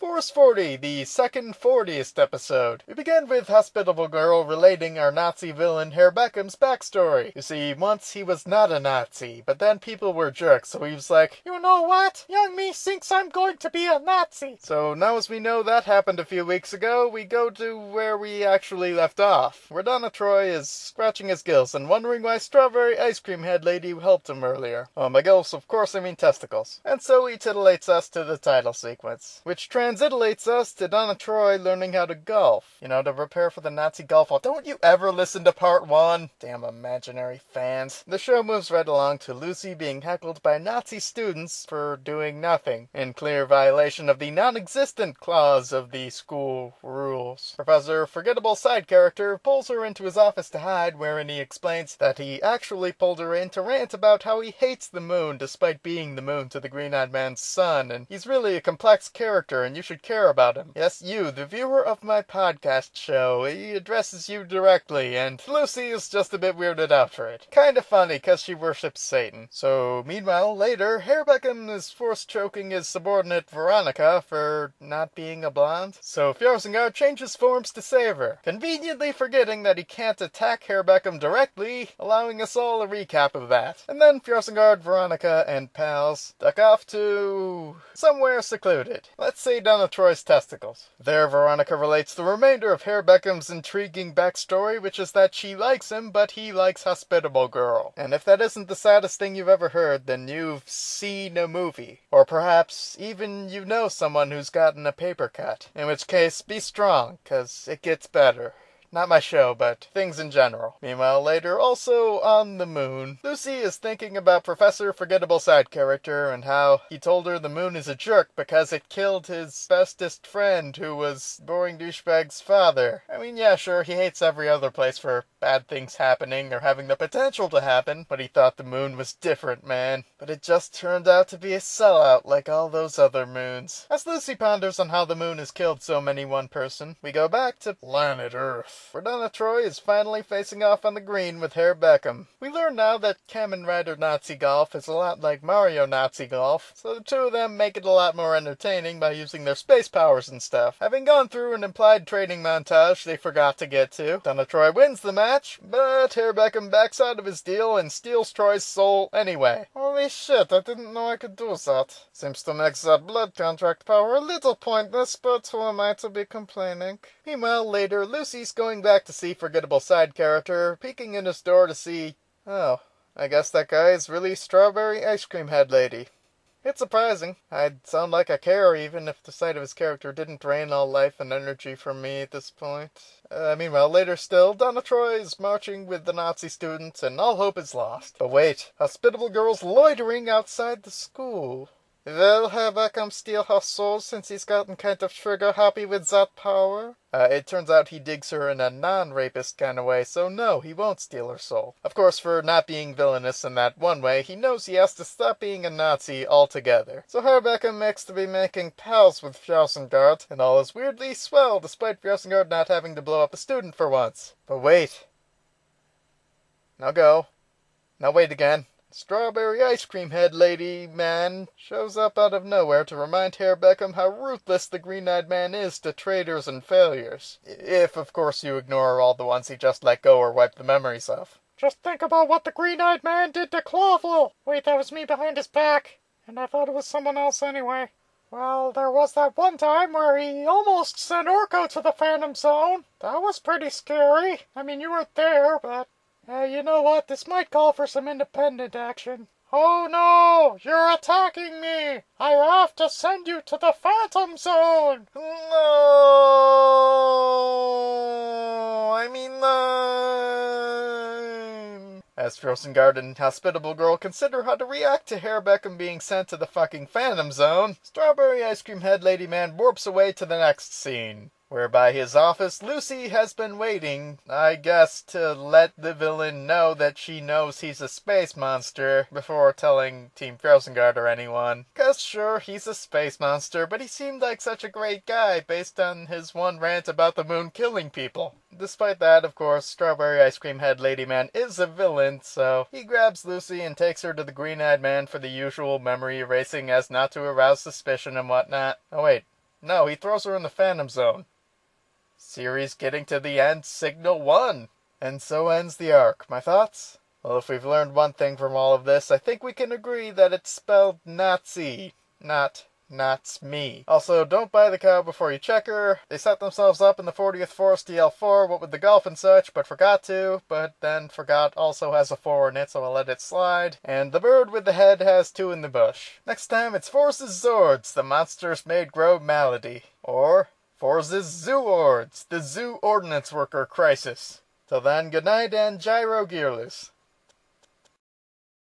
Force 40, the second 40th episode. We begin with Hospitable Girl relating our Nazi villain Herr Beckham's backstory. You see, once he was not a Nazi, but then people were jerks, so he was like, you know what? Young me thinks I'm going to be a Nazi. So now as we know that happened a few weeks ago, we go to where we actually left off, where Donna Troy is scratching his gills and wondering why Strawberry Ice Cream Head Lady helped him earlier. Oh, by gills, of course I mean testicles. And so he titillates us to the title sequence, which transliterates us to Donna Troy learning how to golf. You know, to prepare for the Nazi golf ball. Don't you ever listen to part 1? Damn imaginary fans. The show moves right along to Lucy being heckled by Nazi students for doing nothing, in clear violation of the non-existent clause of the school rules. Professor Forgettable Side Character pulls her into his office to hide, wherein he explains that he actually pulled her in to rant about how he hates the moon despite being the moon to the Green-Eyed Man's son, and he's really a complex character and you should care about him. Yes, you, the viewer of my podcast show. He addresses you directly, and Lucy is just a bit weirded out for it. Kinda funny, cause she worships Satan. So, meanwhile, later, Herr Beckham is force choking his subordinate Veronica for not being a blonde. So Fjorsengard changes forms to save her, conveniently forgetting that he can't attack Herr Beckham directly, allowing us all a recap of that. And then Fjorsengard, Veronica, and pals duck off to somewhere secluded. Let's say Donna Troy's testicles. There, Veronica relates the remainder of Herr Beckham's intriguing backstory, which is that she likes him, but he likes Hospitable Girl. And if that isn't the saddest thing you've ever heard, then you've seen a movie. Or perhaps even you know someone who's gotten a paper cut. In which case, be strong, cause it gets better. Not my show, but things in general. Meanwhile, later, also on the moon, Lucy is thinking about Professor Forgettable Side Character and how he told her the moon is a jerk because it killed his bestest friend who was Boring Douchebag's father. I mean, yeah, sure, he hates every other place for bad things happening or having the potential to happen, but he thought the moon was different, man. But it just turned out to be a sellout like all those other moons. As Lucy ponders on how the moon has killed so many one person, we go back to planet Earth, where Donna Troy is finally facing off on the green with Herr Beckham. We learn now that Kamen Rider Nazi Golf is a lot like Mario Nazi Golf, so the two of them make it a lot more entertaining by using their space powers and stuff. Having gone through an implied training montage they forgot to get to, Donna Troy wins the match, but Herr Beckham backs out of his deal and steals Troy's soul anyway. Holy shit, I didn't know I could do that. Seems to make that blood contract power a little pointless, but who am I to be complaining? Meanwhile, later, Lucy's going back to see Forgettable Side Character, peeking in his door to see, oh, I guess that guy is really Strawberry Ice Cream Head Lady. It's surprising. I'd sound like I care even if the sight of his character didn't drain all life and energy from me at this point. Meanwhile, later still, Donna Troy is marching with the Nazi students and all hope is lost. But wait, Hospitable Girl's loitering outside the school. Will Herr Beckham steal her soul since he's gotten kind of trigger happy with that power? It turns out he digs her in a non-rapist kind of way, so no, he won't steal her soul. Of course, for not being villainous in that one way, he knows he has to stop being a Nazi altogether. So Herr Beckham makes to be making pals with Fjorsengard, and all is weirdly swell despite Fjorsengard not having to blow up a student for once. But wait. Now go. Now wait again. Strawberry Ice Cream Head Lady Man shows up out of nowhere to remind Herr Beckham how ruthless the Green-Eyed Man is to traitors and failures. If, of course, you ignore all the ones he just let go or wiped the memories of. Just think about what the Green-Eyed Man did to Clawful! Wait, that was me behind his back. And I thought it was someone else anyway. Well, there was that one time where he almost sent Orko to the Phantom Zone. That was pretty scary. I mean, you weren't there, but... you know what? This might call for some independent action. Oh no! You're attacking me! I have to send you to the Phantom Zone! No! I mean, As Fjorsengard and Hospitable Girl consider how to react to Herr Beckham being sent to the fucking Phantom Zone, Strawberry Ice Cream Head Lady Man warps away to the next scene, where by his office Lucy has been waiting, I guess, to let the villain know that she knows he's a space monster before telling Team Fjorsengard or anyone. 'Cause sure, he's a space monster, but he seemed like such a great guy based on his one rant about the moon killing people. Despite that, of course, Strawberry Ice Cream Head Lady Man is a villain, so he grabs Lucy and takes her to the Green-Eyed Man for the usual memory erasing as not to arouse suspicion and whatnot. Oh wait, No, he throws her in the Phantom Zone. Series getting to the end, Signal 1. And so ends the arc. My thoughts? Well, if we've learned one thing from all of this, I think we can agree that it's spelled Nazi, not Nats me. Also, don't buy the cow before you check her. They set themselves up in the 40th Forest DL4, what with the golf and such, but forgot to. But then forgot also has a 4 in it, so I'll let it slide. And the bird with the head has 2 in the bush. Next time it's Forces Zords, the monsters made grow malady. Or Forces Zooords, the zoo ordnance worker crisis. Till then, good night and gyro gearless.